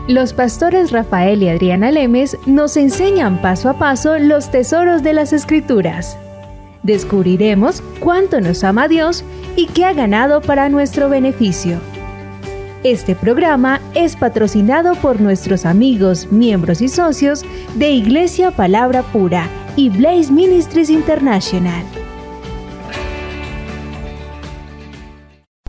Los pastores Rafael y Adriana Lemes nos enseñan paso a paso los tesoros de las Escrituras. Descubriremos cuánto nos ama Dios y qué ha ganado para nuestro beneficio. Este programa es patrocinado por nuestros amigos, miembros y socios de Iglesia Palabra Pura y Blaze Ministries International.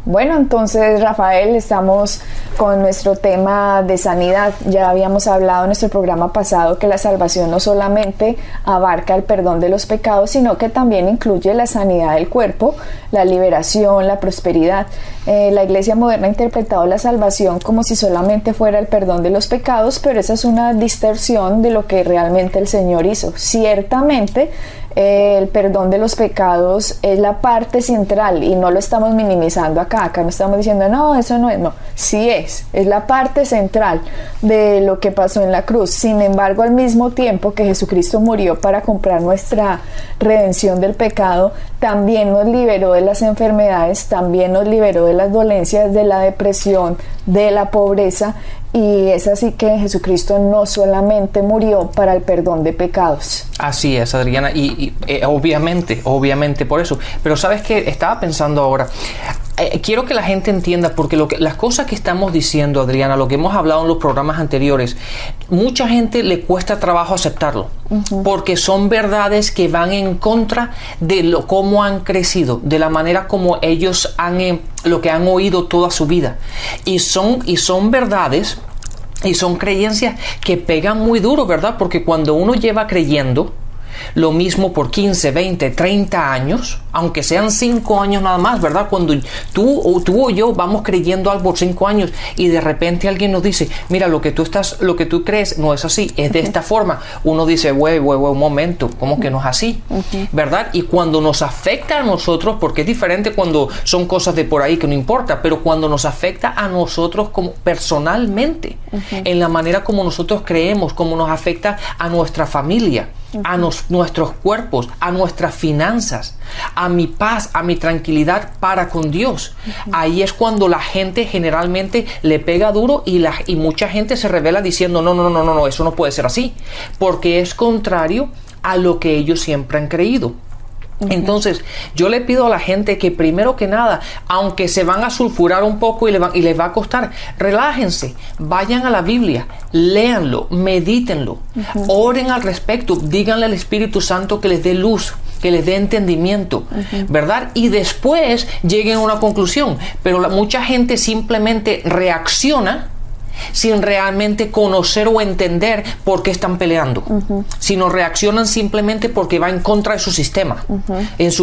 Bueno, entonces, Rafael, estamos con nuestro tema de sanidad. Ya habíamos hablado en nuestro programa pasado que la salvación no solamente abarca el perdón de los pecados, sino que también incluye la sanidad del cuerpo, la liberación, la prosperidad. La Iglesia moderna ha interpretado la salvación como si solamente fuera el perdón de los pecados, pero esa es una distorsión de lo que realmente el Señor hizo. Ciertamente, el perdón de los pecados es la parte central y no lo estamos minimizando acá no estamos diciendo no, eso no es, no, sí es la parte central de lo que pasó en la cruz. Sin embargo, al mismo tiempo que Jesucristo murió para comprar nuestra redención del pecado, también nos liberó de las enfermedades, también nos liberó de las dolencias, de la depresión, de la pobreza. Y es así que Jesucristo no solamente murió para el perdón de pecados. Así es, Adriana, y obviamente por eso. Pero ¿sabes qué? Estaba pensando ahora, quiero que la gente entienda, porque las cosas que estamos diciendo, Adriana, lo que hemos hablado en los programas anteriores, mucha gente le cuesta trabajo aceptarlo, porque son verdades que van en contra de cómo han crecido, de la manera como ellos lo que han oído toda su vida. Y son verdades y son creencias que pegan muy duro, ¿verdad? Porque cuando uno lleva creyendo lo mismo por 15, 20, 30 años, aunque sean 5 años nada más, ¿verdad? Cuando tú o yo vamos creyendo algo por 5 años y de repente alguien nos dice, mira, lo que tú crees no es así, es de esta forma. Uno dice, un momento, ¿cómo que no es así? ¿Verdad? Y cuando nos afecta a nosotros, porque es diferente cuando son cosas de por ahí que no importa, pero cuando nos afecta a nosotros como personalmente, en la manera como nosotros creemos, como nos afecta a nuestra familia, a nuestros cuerpos, a nuestras finanzas, a mi paz, a mi tranquilidad para con Dios. Ahí es cuando la gente generalmente le pega duro y mucha gente se revela diciendo no, eso no puede ser así, porque es contrario a lo que ellos siempre han creído. Entonces, yo le pido a la gente que primero que nada, aunque se van a sulfurar un poco y les va a costar, relájense, vayan a la Biblia, léanlo, medítenlo, oren al respecto, díganle al Espíritu Santo que les dé luz, que les dé entendimiento, ¿verdad? Y después lleguen a una conclusión. Pero mucha gente simplemente reacciona sin realmente conocer o entender por qué están peleando, sino reaccionan simplemente porque va en contra de su sistema,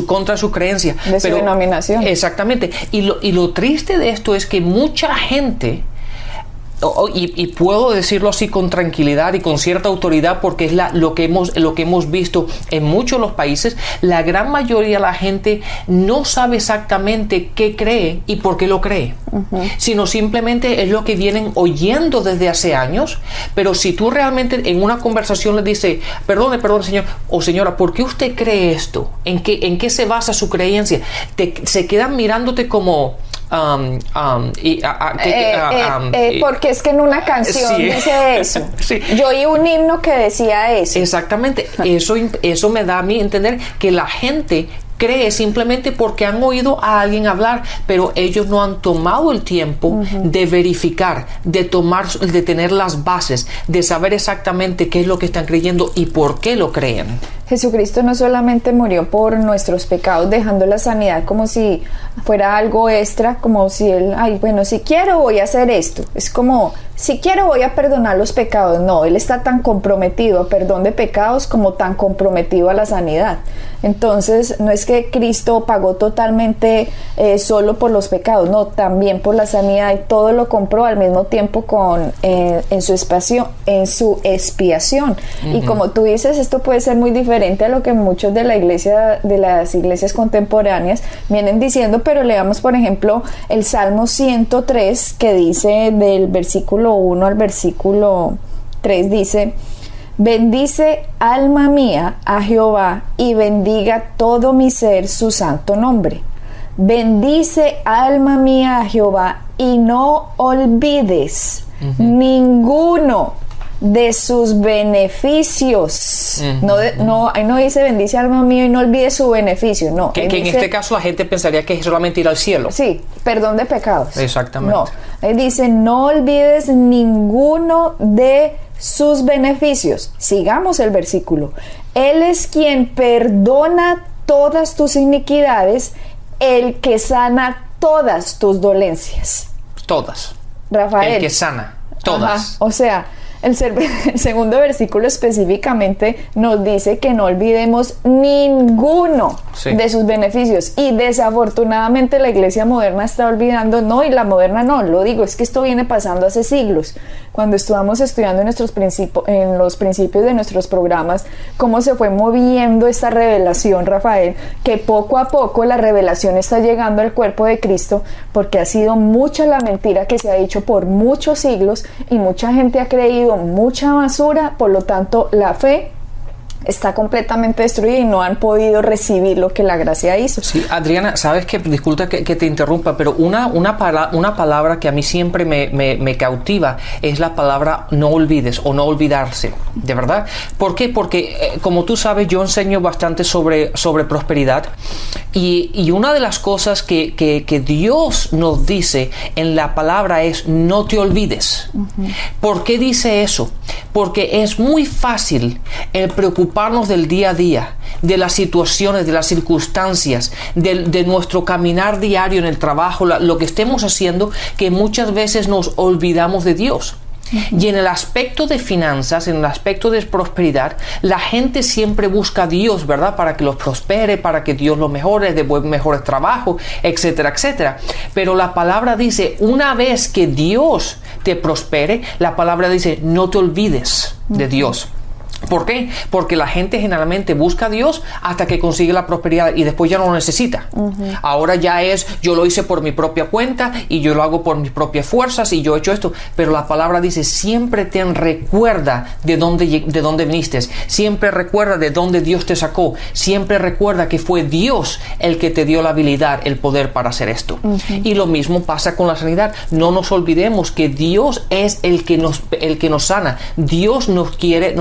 contra de su creencia, de su denominación. Exactamente. Y lo triste de esto es que mucha gente, y puedo decirlo así con tranquilidad y con cierta autoridad, porque es lo que hemos visto en muchos de los países, la gran mayoría de la gente no sabe exactamente qué cree y por qué lo cree, sino simplemente es lo que vienen oyendo desde hace años. Pero si tú realmente en una conversación le dices, perdone señor o señora, ¿por qué usted cree esto? ¿En qué se basa su creencia? Se quedan mirándote como porque es que en una canción dice eso. Sí. Yo oí un himno que decía eso. Exactamente. Eso me da a mí entender que la gente cree simplemente porque han oído a alguien hablar, pero ellos no han tomado el tiempo de verificar, de tener las bases, de saber exactamente qué es lo que están creyendo y por qué lo creen. Jesucristo no solamente murió por nuestros pecados, dejando la sanidad como si fuera algo extra, como si él, si quiero voy a hacer esto. Es como, si quiero voy a perdonar los pecados. No, él está tan comprometido a perdón de pecados como tan comprometido a la sanidad. Entonces, no es que Cristo pagó totalmente solo por los pecados, no, también por la sanidad, y todo lo compró al mismo tiempo en su expiación. Y como tú dices, esto puede ser muy diferente a lo que muchos de las iglesias contemporáneas vienen diciendo, pero leamos por ejemplo el Salmo 103, que dice del versículo 1 al versículo 3, dice: bendice, alma mía, a Jehová, y bendiga todo mi ser su santo nombre. Bendice, alma mía, a Jehová, y no olvides ninguno de sus beneficios. Ahí no dice bendice alma mío y no olvides su beneficio. No. Que en este caso la gente pensaría que es solamente ir al cielo. Sí, perdón de pecados. Exactamente. No. Ahí dice no olvides ninguno de sus beneficios. Sigamos el versículo. Él es quien perdona todas tus iniquidades, el que sana todas tus dolencias. Todas. Rafael. El que sana todas. Ajá. O sea, el segundo versículo específicamente nos dice que no olvidemos ninguno de sus beneficios, y desafortunadamente la iglesia moderna está olvidando, no, y la moderna no, lo digo, es que esto viene pasando hace siglos. Cuando estábamos estudiando en los principios de nuestros programas, cómo se fue moviendo esta revelación, Rafael, que poco a poco la revelación está llegando al cuerpo de Cristo, porque ha sido mucha la mentira que se ha dicho por muchos siglos, y mucha gente ha creído mucha basura, por lo tanto la fe está completamente destruida y no han podido recibir lo que la gracia hizo. Sí, Adriana, sabes que, disculpa que te interrumpa, pero una palabra que a mí siempre me cautiva es la palabra no olvides o no olvidarse, ¿de verdad? ¿Por qué? Porque como tú sabes, yo enseño bastante sobre prosperidad, y una de las cosas que Dios nos dice en la palabra es no te olvides. ¿Por qué dice eso? Porque es muy fácil el preocuparnos del día a día, de las situaciones, de las circunstancias, de nuestro caminar diario en el trabajo, lo que estemos haciendo, que muchas veces nos olvidamos de Dios. Y en el aspecto de finanzas, en el aspecto de prosperidad, la gente siempre busca a Dios, ¿verdad? Para que los prospere, para que Dios los mejore, de mejores trabajos, etcétera, etcétera. Pero la palabra dice, una vez que Dios te prospere, la palabra dice, no te olvides de Dios. ¿Por qué? Porque la gente generalmente busca a Dios hasta que consigue la prosperidad y después ya no lo necesita. Ahora ya es, yo lo hice por mi propia cuenta y yo lo hago por mis propias fuerzas y yo he hecho esto. Pero la palabra dice, siempre recuerda de dónde viniste. Siempre recuerda de dónde Dios te sacó. Siempre recuerda que fue Dios el que te dio la habilidad, el poder para hacer esto. Y lo mismo pasa con la sanidad. No nos olvidemos que Dios es el que nos sana. Dios nos quiere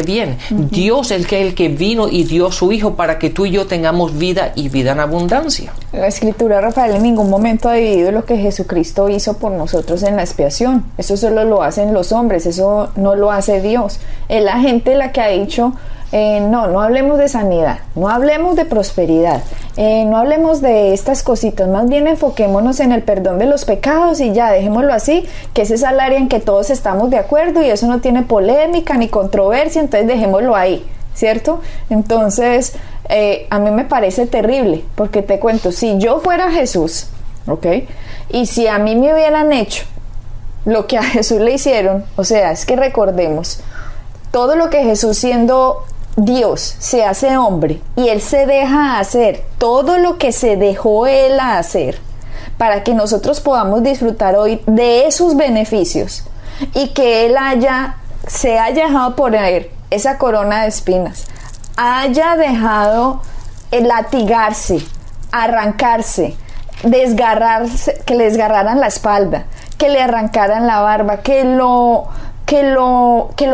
bien. Dios es el que vino y dio a su Hijo para que tú y yo tengamos vida y vida en abundancia. La Escritura, Rafael, en ningún momento ha dividido lo que Jesucristo hizo por nosotros en la expiación. Eso solo lo hacen los hombres, eso no lo hace Dios. Es la gente la que ha dicho, no hablemos de sanidad, no hablemos de prosperidad, no hablemos de estas cositas, más bien enfoquémonos en el perdón de los pecados y ya, dejémoslo así, que ese es el área en que todos estamos de acuerdo y eso no tiene polémica ni controversia, entonces dejémoslo ahí, ¿cierto? Entonces, a mí me parece terrible, porque te cuento, si yo fuera Jesús, ¿ok? Y si a mí me hubieran hecho lo que a Jesús le hicieron, o sea, es que recordemos, todo lo que Jesús siendo Dios se hace hombre y Él se deja hacer todo lo que se dejó Él a hacer para que nosotros podamos disfrutar hoy de esos beneficios y que Él se haya dejado poner esa corona de espinas, haya dejado latigarse, arrancarse, desgarrarse, que le desgarraran la espalda, que le arrancaran la barba, que lo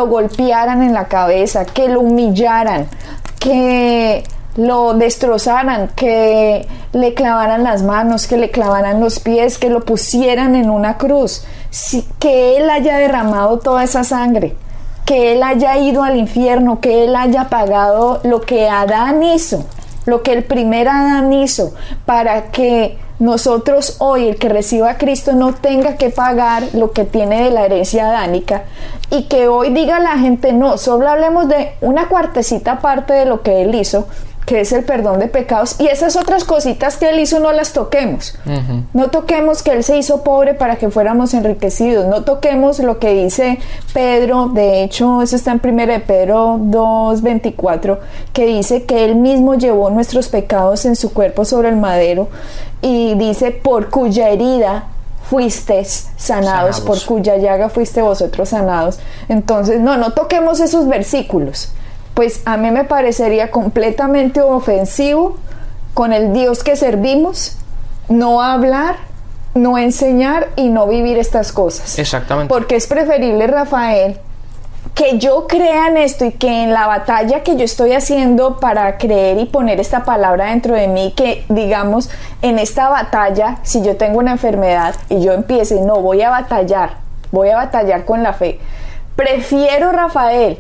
golpearan en la cabeza, que lo humillaran, que lo destrozaran, que le clavaran las manos, que le clavaran los pies, que lo pusieran en una cruz, que Él haya derramado toda esa sangre, que Él haya ido al infierno, que Él haya pagado lo que Adán hizo, lo que el primer Adán hizo, para que nosotros hoy, el que reciba a Cristo, no tenga que pagar lo que tiene de la herencia adánica, y que hoy diga la gente, no, solo hablemos de una cuartecita parte de lo que Él hizo, que es el perdón de pecados, y esas otras cositas que Él hizo no las toquemos. No toquemos que Él se hizo pobre para que fuéramos enriquecidos, no toquemos lo que dice Pedro, de hecho eso está en 1 Pedro 2:24, que dice que Él mismo llevó nuestros pecados en su cuerpo sobre el madero, y dice, por cuya herida fuisteis sanados, por cuya llaga fuiste vosotros sanados. Entonces no toquemos esos versículos, pues a mí me parecería completamente ofensivo con el Dios que servimos no hablar no enseñar y no vivir estas cosas. Exactamente. Porque es preferible, Rafael, que yo crea en esto y que en la batalla que yo estoy haciendo para creer y poner esta palabra dentro de mí, que digamos en esta batalla, si yo tengo una enfermedad y yo empiece, no, voy a batallar con la fe. Prefiero, Rafael,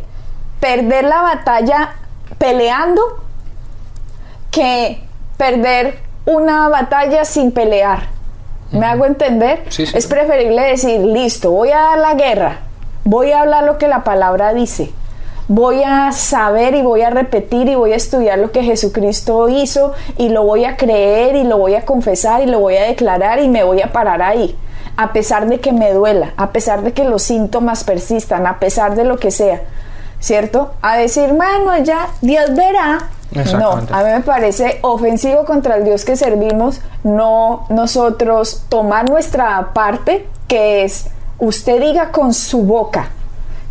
perder la batalla peleando que perder una batalla sin pelear. ¿Me hago entender? Sí, sí. Es preferible decir, listo, voy a dar la guerra, voy a hablar lo que la palabra dice, voy a saber y voy a repetir y voy a estudiar lo que Jesucristo hizo y lo voy a creer y lo voy a confesar y lo voy a declarar y me voy a parar ahí, a pesar de que me duela, a pesar de que los síntomas persistan, a pesar de lo que sea, ¿cierto? A decir, bueno, ya, Dios verá. No, a mí me parece ofensivo contra el Dios que servimos, no nosotros tomar nuestra parte, que es, usted diga con su boca,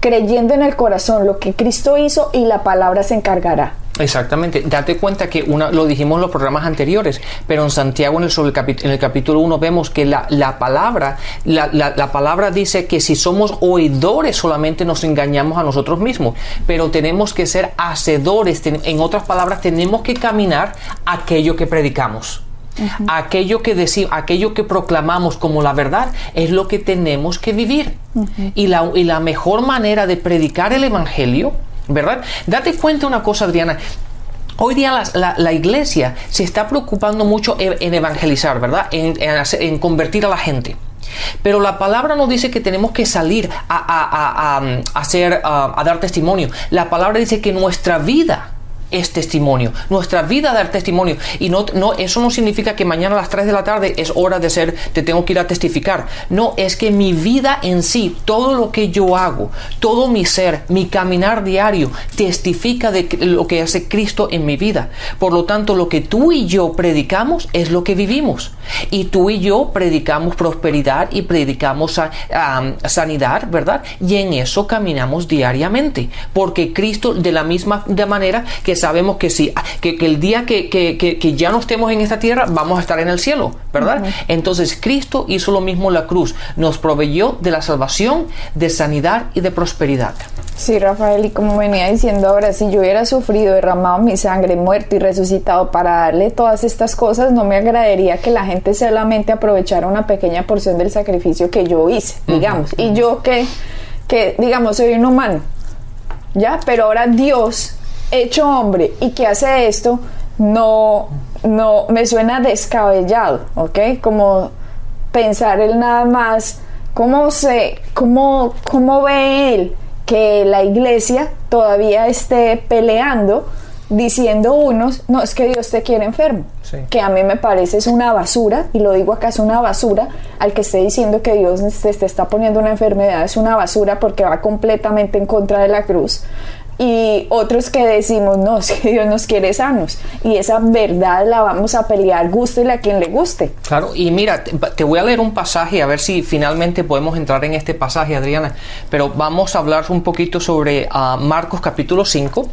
creyendo en el corazón lo que Cristo hizo y la palabra se encargará. Exactamente, date cuenta que lo dijimos en los programas anteriores, pero en Santiago en el capítulo 1 vemos que la palabra dice que si somos oidores solamente nos engañamos a nosotros mismos, pero tenemos que ser hacedores, en otras palabras tenemos que caminar aquello que predicamos. Uh-huh. Aquello que decimos, aquello que proclamamos como la verdad es lo que tenemos que vivir. Uh-huh. Y la mejor manera de predicar el evangelio, ¿verdad? Date cuenta una cosa, Adriana. Hoy día la iglesia se está preocupando mucho en evangelizar, ¿verdad? En convertir a la gente. Pero la palabra nos dice que tenemos que salir a dar testimonio. La palabra dice que nuestra vida es testimonio, nuestra vida dar testimonio, y no eso no significa que mañana a las 3 de la tarde es hora te tengo que ir a testificar. No, es que mi vida en sí, todo lo que yo hago, todo mi ser, mi caminar diario testifica de lo que hace Cristo en mi vida. Por lo tanto, lo que tú y yo predicamos es lo que vivimos, y tú y yo predicamos prosperidad y predicamos sanidad, ¿verdad? Y en eso caminamos diariamente, porque Cristo, de la misma manera que sabemos que sí, que el día que ya no estemos en esta tierra, vamos a estar en el cielo, ¿verdad? Uh-huh. Entonces Cristo hizo lo mismo en la cruz, nos proveyó de la salvación, de sanidad y de prosperidad. Sí, Rafael, y como venía diciendo ahora, si yo hubiera sufrido, derramado mi sangre, muerto y resucitado para darle todas estas cosas, no me agradaría que la gente solamente aprovechara una pequeña porción del sacrificio que yo hice, digamos. Uh-huh. Y yo que digamos, soy un humano, ¿ya? Pero ahora Dios, hecho hombre, y que hace esto, no me suena descabellado, ¿ok? Como pensar él nada más, cómo ve él que la iglesia todavía esté peleando, diciendo unos, no, es que Dios te quiere enfermo, sí. Que a mí me parece es una basura, y lo digo acá, es una basura, al que esté diciendo que Dios te está poniendo una enfermedad, es una basura porque va completamente en contra de la cruz. Y otros que decimos, no, es que Dios nos quiere sanos, y esa verdad la vamos a pelear, gústele a quien le guste. Claro, y mira, te voy a leer un pasaje, a ver si finalmente podemos entrar en este pasaje, Adriana, pero vamos a hablar un poquito sobre Marcos capítulo 5.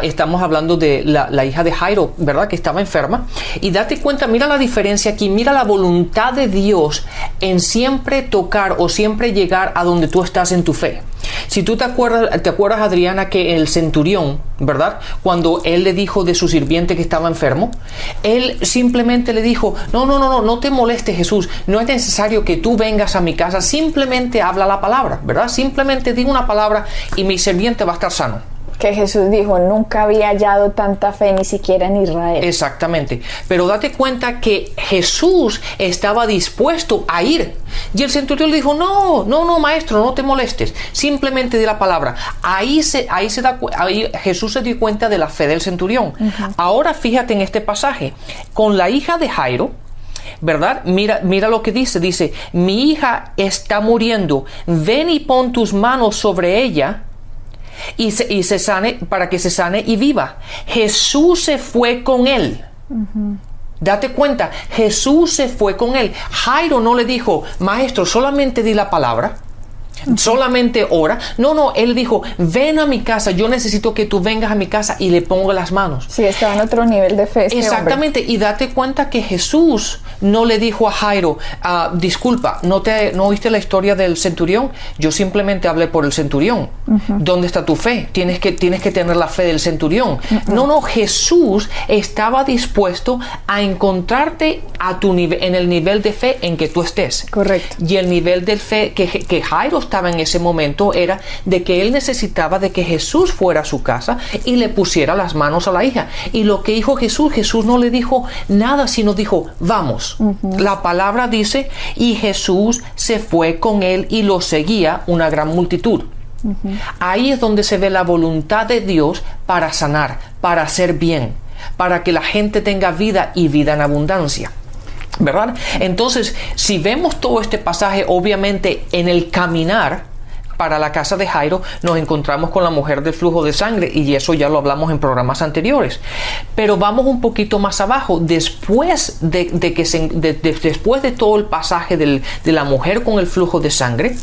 Estamos hablando de la hija de Jairo, ¿verdad?, que estaba enferma, y date cuenta, mira la diferencia aquí, mira la voluntad de Dios en siempre tocar o siempre llegar a donde tú estás en tu fe. Si tú te acuerdas, Adriana, que el centurión, ¿verdad?, cuando él le dijo de su sirviente que estaba enfermo, él simplemente le dijo, no te molestes, Jesús, no es necesario que tú vengas a mi casa, simplemente habla la palabra, ¿verdad? Simplemente diga una palabra y mi sirviente va a estar sano. Que Jesús dijo, nunca había hallado tanta fe ni siquiera en Israel. Exactamente, pero date cuenta que Jesús estaba dispuesto a ir, y el centurión le dijo, no, maestro, no te molestes, simplemente di la palabra. Ahí Jesús se dio cuenta de la fe del centurión. Uh-huh. Ahora fíjate en este pasaje, con la hija de Jairo, ¿verdad? Mira lo que dice, mi hija está muriendo, ven y pon tus manos sobre ella, y se sane, para que se sane y viva. Jesús se fue con él. Uh-huh. Date cuenta, Jesús se fue con él. Jairo no le dijo, maestro, solamente di la palabra. solamente ora. No, él dijo, ven a mi casa, yo necesito que tú vengas a mi casa y le pongo las manos. Sí, estaba en otro nivel de fe. Exactamente, hombre. Y date cuenta que Jesús no le dijo a Jairo, disculpa, ¿no oíste la historia del centurión? Yo simplemente hablé por el centurión. ¿Dónde está tu fe? Tienes que tener la fe del centurión. No, Jesús estaba dispuesto a encontrarte a tu nivel, en el nivel de fe en que tú estés. Correcto. Y el nivel de fe que Jairo estaba en ese momento era de que él necesitaba de que Jesús fuera a su casa y le pusiera las manos a la hija. Y lo que dijo Jesús no le dijo nada, sino dijo, vamos. La palabra dice, y Jesús se fue con él y lo seguía una gran multitud. Ahí es donde se ve la voluntad de Dios para sanar, para hacer bien, para que la gente tenga vida y vida en abundancia, ¿verdad? Entonces, si vemos todo este pasaje, obviamente en el caminar para la casa de Jairo nos encontramos con la mujer del flujo de sangre, y eso ya lo hablamos en programas anteriores. Pero vamos un poquito más abajo. Después después de todo el pasaje de la mujer con el flujo de sangre,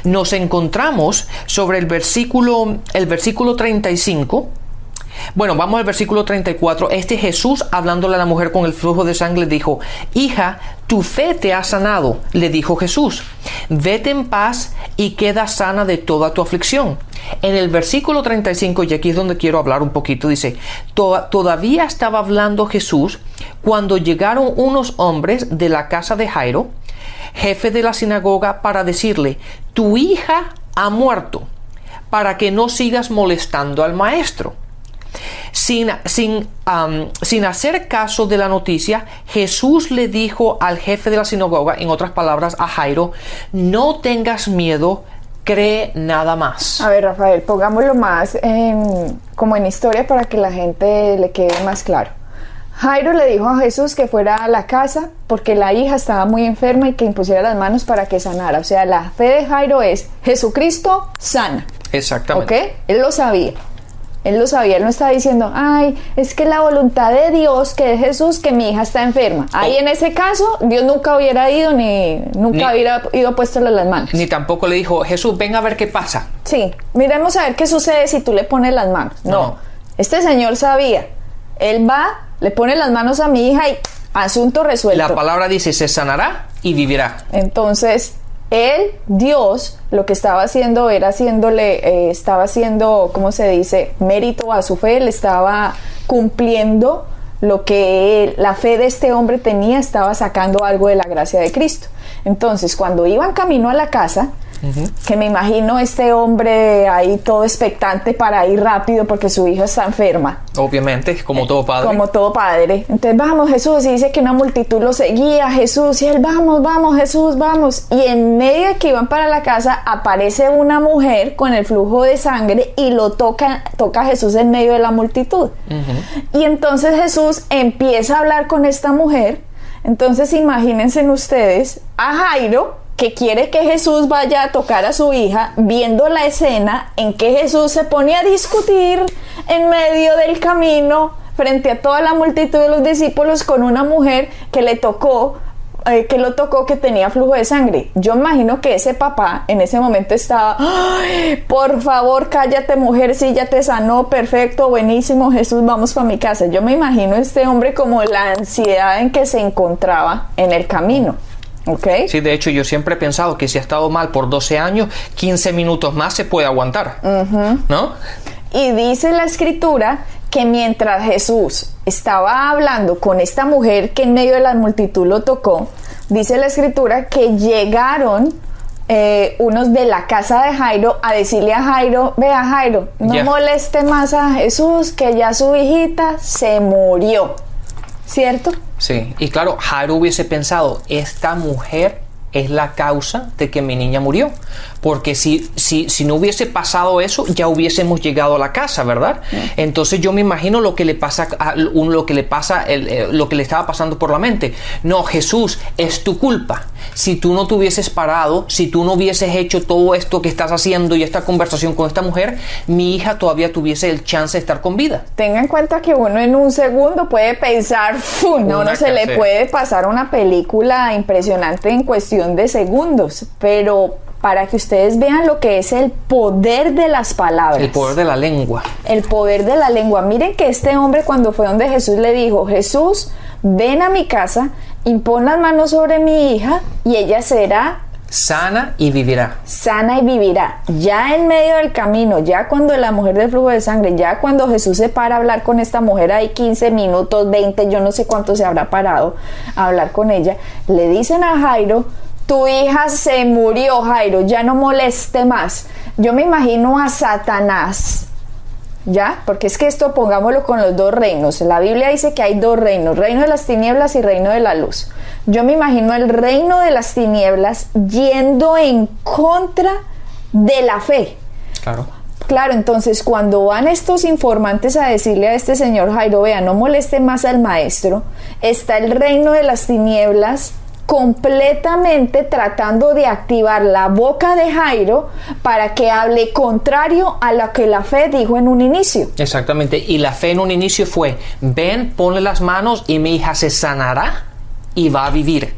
nos encontramos sobre el versículo 35. Bueno, vamos al versículo 34. Jesús, hablándole a la mujer con el flujo de sangre, dijo, hija, tu fe te ha sanado, le dijo Jesús. Vete en paz y queda sana de toda tu aflicción. En el versículo 35, y aquí es donde quiero hablar un poquito, dice, todavía estaba hablando Jesús cuando llegaron unos hombres de la casa de Jairo, jefe de la sinagoga, para decirle, tu hija ha muerto, para que no sigas molestando al maestro. Sin hacer caso de la noticia, Jesús le dijo al jefe de la sinagoga, en otras palabras a Jairo, no tengas miedo, cree nada más. A ver, Rafael, pongámoslo más como en historia para que la gente le quede más claro. Jairo le dijo a Jesús que fuera a la casa porque la hija estaba muy enferma y que impusiera las manos para que sanara. O sea, la fe de Jairo es Jesucristo sana. Exactamente. ¿Ok? Él lo sabía. Él no estaba diciendo, ay, es que la voluntad de Dios, que es Jesús, que mi hija está enferma. Ahí en ese caso, Dios nunca hubiera ido, nunca hubiera ido a puestos las manos. Ni tampoco le dijo, Jesús, ven a ver qué pasa. Sí, miremos a ver qué sucede si tú le pones las manos. No. Este señor sabía. Él va, le pone las manos a mi hija y asunto resuelto. La palabra dice, se sanará y vivirá. Entonces, Dios, lo que estaba haciendo era estaba haciendo, ¿cómo se dice?, mérito a su fe. Le estaba cumpliendo lo que la fe de este hombre tenía, estaba sacando algo de la gracia de Cristo. Entonces, cuando iban camino a la casa, que me imagino este hombre ahí todo expectante para ir rápido porque su hija está enferma. Obviamente, como todo padre. Como todo padre. Entonces, vamos, Jesús, y dice que una multitud lo seguía, Jesús, y él, vamos, Jesús, vamos. Y en medio de que iban para la casa, aparece una mujer con el flujo de sangre y lo toca a Jesús en medio de la multitud. Y entonces Jesús empieza a hablar con esta mujer. Entonces, imagínense ustedes a Jairo, que quiere que Jesús vaya a tocar a su hija, viendo la escena en que Jesús se pone a discutir en medio del camino frente a toda la multitud de los discípulos con una mujer que lo tocó, que tenía flujo de sangre. Yo imagino que ese papá en ese momento estaba, ¡ay, por favor, cállate, mujer, sí, ya te sanó, perfecto, buenísimo, Jesús, vamos para mi casa! Yo me imagino este hombre como la ansiedad en que se encontraba en el camino. Okay. Sí, de hecho yo siempre he pensado que si ha estado mal por 12 años, 15 minutos más se puede aguantar, ¿no? Y dice la escritura que mientras Jesús estaba hablando con esta mujer que en medio de la multitud lo tocó, dice la escritura que llegaron unos de la casa de Jairo a decirle a Jairo, vea Jairo, no moleste más a Jesús, que ya su hijita se murió, ¿cierto? Sí, y claro, Jairo hubiese pensado, esta mujer es la causa de que mi niña murió, porque si no hubiese pasado eso, ya hubiésemos llegado a la casa, ¿verdad? Entonces yo me imagino lo que le estaba pasando por la mente. No, Jesús, es tu culpa. Si tú no te hubieses parado, si tú no hubieses hecho todo esto que estás haciendo y esta conversación con esta mujer, mi hija todavía tuviese el chance de estar con vida. Tenga en cuenta que uno en un segundo puede pensar, no se le puede pasar una película impresionante en cuestión de segundos, pero para que ustedes vean lo que es el poder de las palabras. El poder de la lengua. El poder de la lengua. Miren que este hombre, cuando fue donde Jesús, le dijo: Jesús, ven a mi casa, impon las manos sobre mi hija y ella será sana y vivirá. Sana y vivirá. Ya en medio del camino, ya cuando la mujer del flujo de sangre, ya cuando Jesús se para a hablar con esta mujer, hay 15 minutos, 20, yo no sé cuánto se habrá parado a hablar con ella, le dicen a Jairo: tu hija se murió, Jairo, ya no moleste más. Yo me imagino a Satanás, ¿ya? Porque es que esto, pongámoslo con los dos reinos. La Biblia dice que hay dos reinos: reino de las tinieblas y reino de la luz. Yo me imagino el reino de las tinieblas yendo en contra de la fe. Claro. Claro, entonces cuando van estos informantes a decirle a este señor Jairo: vea, no moleste más al maestro, está el reino de las tinieblas completamente tratando de activar la boca de Jairo para que hable contrario a lo que la fe dijo en un inicio. Exactamente, y la fe en un inicio fue: ven, ponle las manos y mi hija se sanará y va a vivir.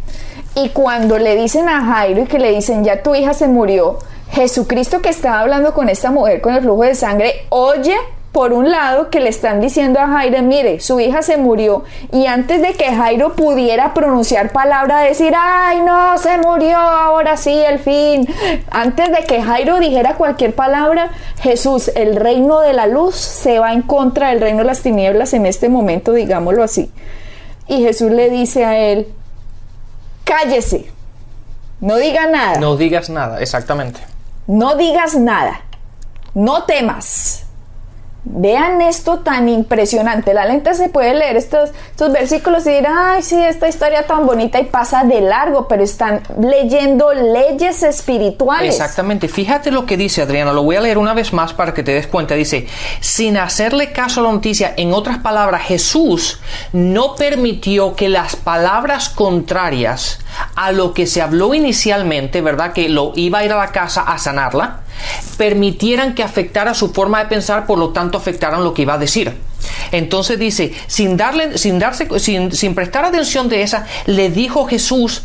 Y cuando le dicen a Jairo y que le dicen: ya tu hija se murió, Jesucristo, que estaba hablando con esta mujer con el flujo de sangre, oye por un lado que le están diciendo a Jairo: mire, su hija se murió. Y antes de que Jairo pudiera pronunciar palabra, decir: ay, no, se murió, ahora sí, el fin. Antes de que Jairo dijera cualquier palabra, Jesús, el reino de la luz, se va en contra del reino de las tinieblas en este momento, digámoslo así. Y Jesús le dice a él: cállese, no diga nada. No digas nada, exactamente. No digas nada, no temas. Vean esto tan impresionante. La lente se puede leer estos versículos y dirá: ay, sí, esta historia tan bonita, y pasa de largo, pero están leyendo leyes espirituales. Exactamente. Fíjate lo que dice, Adriana, lo voy a leer una vez más para que te des cuenta. Dice: sin hacerle caso a la noticia, en otras palabras, Jesús no permitió que las palabras contrarias a lo que se habló inicialmente, ¿verdad?, que lo iba a ir a la casa a sanarla, permitieran que afectara su forma de pensar, por lo tanto afectaran lo que iba a decir. Entonces dice: sin prestar atención de esa, le dijo Jesús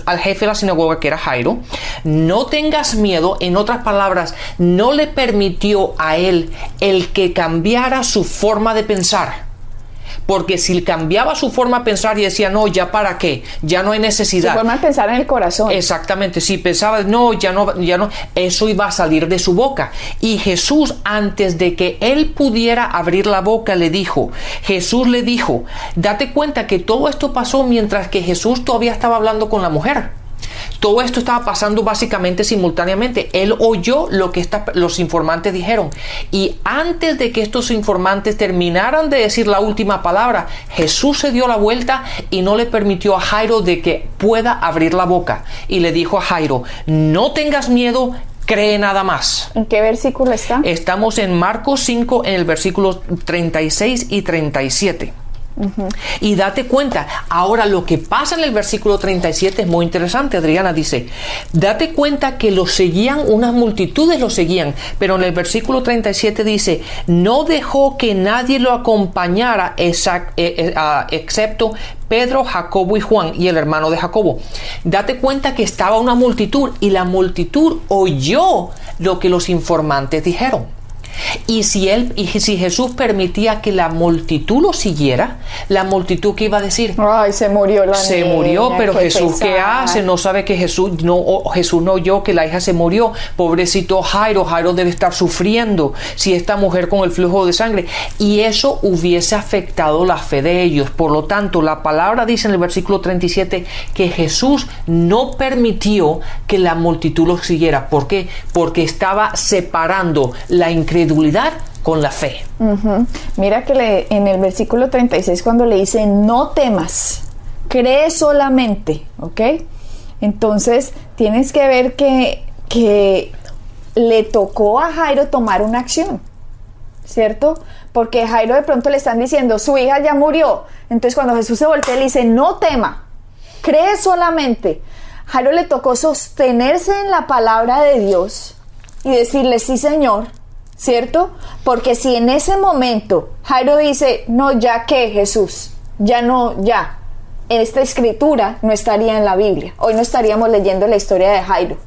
al jefe de la sinagoga, que era Jairo: no tengas miedo. En otras palabras, no le permitió a él el que cambiara su forma de pensar. Porque si cambiaba su forma de pensar y decía: no, ya para qué, ya no hay necesidad. Su forma de pensar en el corazón. Exactamente, si pensaba: no, ya no, eso iba a salir de su boca. Y Jesús, antes de que él pudiera abrir la boca, Jesús le dijo: date cuenta que todo esto pasó mientras que Jesús todavía estaba hablando con la mujer. Todo esto estaba pasando básicamente simultáneamente. Él oyó lo que los informantes dijeron. Y antes de que estos informantes terminaran de decir la última palabra, Jesús se dio la vuelta y no le permitió a Jairo de que pueda abrir la boca. Y le dijo a Jairo: no tengas miedo, cree nada más. ¿En qué versículo está? Estamos en Marcos 5, en el versículo 36 y 37. Y date cuenta, ahora lo que pasa en el versículo 37 es muy interesante. Adriana dice: date cuenta que lo seguían, unas multitudes lo seguían, pero en el versículo 37 dice: no dejó que nadie lo acompañara excepto Pedro, Jacobo y Juan, y el hermano de Jacobo. Date cuenta que estaba una multitud, y la multitud oyó lo que los informantes dijeron. Y si Jesús permitía que la multitud lo siguiera, la multitud, ¿qué iba a decir? Ay, se murió la niña. Se murió, pero Jesús, pesar. ¿qué hace? No sabe que Jesús no oyó que la hija se murió. Pobrecito Jairo debe estar sufriendo si esta mujer con el flujo de sangre. Y eso hubiese afectado la fe de ellos. Por lo tanto, la palabra dice en el versículo 37 que Jesús no permitió que la multitud lo siguiera. ¿Por qué? Porque estaba separando la incredulidad con la fe. Mira que en el versículo 36, cuando le dice: no temas, cree solamente, ¿ok? Entonces tienes que ver que le tocó a Jairo tomar una acción, ¿cierto? Porque Jairo de pronto le están diciendo: su hija ya murió. Entonces cuando Jesús se voltea, le dice: no tema, cree solamente. Jairo le tocó sostenerse en la palabra de Dios y decirle: sí, Señor, ¿cierto? Porque si en ese momento Jairo dice: no, ya que Jesús, ya no, ya, esta escritura no estaría en la Biblia. Hoy no estaríamos leyendo la historia de Jairo.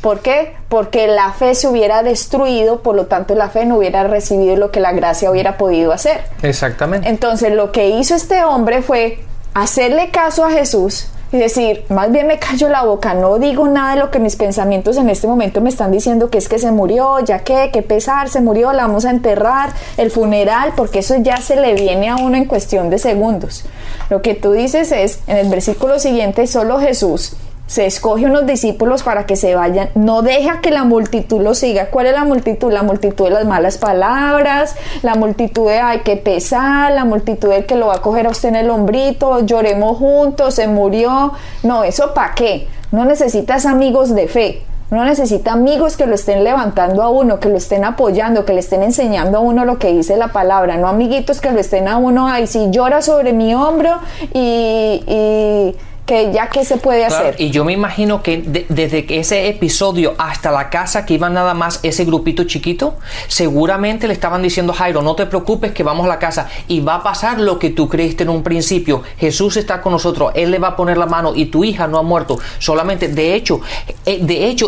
¿Por qué? Porque la fe se hubiera destruido, por lo tanto la fe no hubiera recibido lo que la gracia hubiera podido hacer. Exactamente. Entonces lo que hizo este hombre fue hacerle caso a Jesús y decir, más bien me callo la boca, no digo nada de lo que mis pensamientos en este momento me están diciendo, que es que se murió, ya que, qué pesar, se murió, la vamos a enterrar, el funeral, porque eso ya se le viene a uno en cuestión de segundos. Lo que tú dices es, en el versículo siguiente, solo Jesús se escoge unos discípulos para que se vayan, no deja que la multitud lo siga. ¿Cuál es la multitud? La multitud de las malas palabras, la multitud de ay, qué pesar, la multitud del que lo va a coger a usted en el hombrito, lloremos juntos, se murió. No, ¿eso para qué? No necesitas amigos de fe, no necesita amigos que lo estén levantando a uno, que lo estén apoyando, que le estén enseñando a uno lo que dice la palabra, no amiguitos que lo estén a uno, ay, si llora sobre mi hombro y que ya que se puede hacer. Y yo me imagino que desde que ese episodio hasta la casa que iban nada más ese grupito chiquito, seguramente le estaban diciendo, Jairo, no te preocupes que vamos a la casa y va a pasar lo que tú creíste en un principio. Jesús está con nosotros, Él le va a poner la mano y tu hija no ha muerto. Solamente, de hecho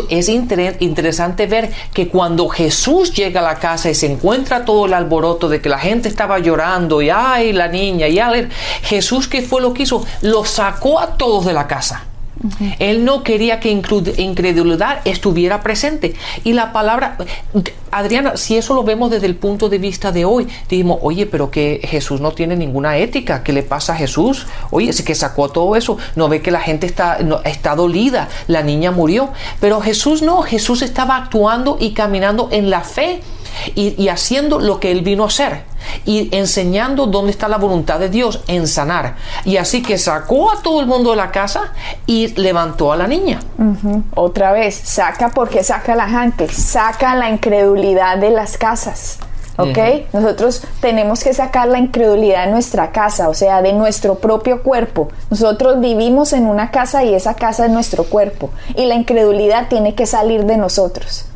es interesante ver que cuando Jesús llega a la casa y se encuentra todo el alboroto de que la gente estaba llorando y ay, la niña, y ay, Jesús, ¿qué fue lo que hizo? Lo sacó a todos de la casa. Él no quería que incredulidad estuviera presente. Y la palabra, Adriana, si eso lo vemos desde el punto de vista de hoy, dijimos, oye, pero que Jesús no tiene ninguna ética. ¿Qué le pasa a Jesús? Oye, es que sacó todo eso. No ve que la gente está dolida. La niña murió. Pero Jesús no. Jesús estaba actuando y caminando en la fe. Y haciendo lo que Él vino a hacer y enseñando dónde está la voluntad de Dios en sanar. Y así que sacó a todo el mundo de la casa y levantó a la niña. Otra vez, saca porque saca a la gente, saca la incredulidad de las casas. ¿Ok? Nosotros tenemos que sacar la incredulidad de nuestra casa, o sea, de nuestro propio cuerpo. Nosotros vivimos en una casa y esa casa es nuestro cuerpo. Y la incredulidad tiene que salir de nosotros.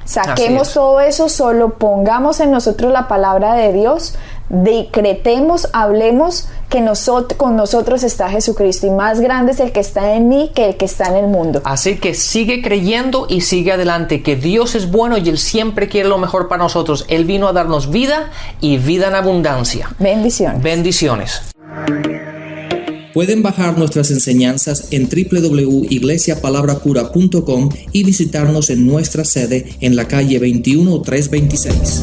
Saquemos todo eso, solo pongamos en nosotros la palabra de Dios, decretemos, hablemos que con nosotros está Jesucristo y más grande es el que está en mí que el que está en el mundo. Así que sigue creyendo y sigue adelante, que Dios es bueno y Él siempre quiere lo mejor para nosotros. Él vino a darnos vida y vida en abundancia. Bendiciones. Bendiciones. Pueden bajar nuestras enseñanzas en www.iglesiapalabracura.com y visitarnos en nuestra sede en la calle 21326.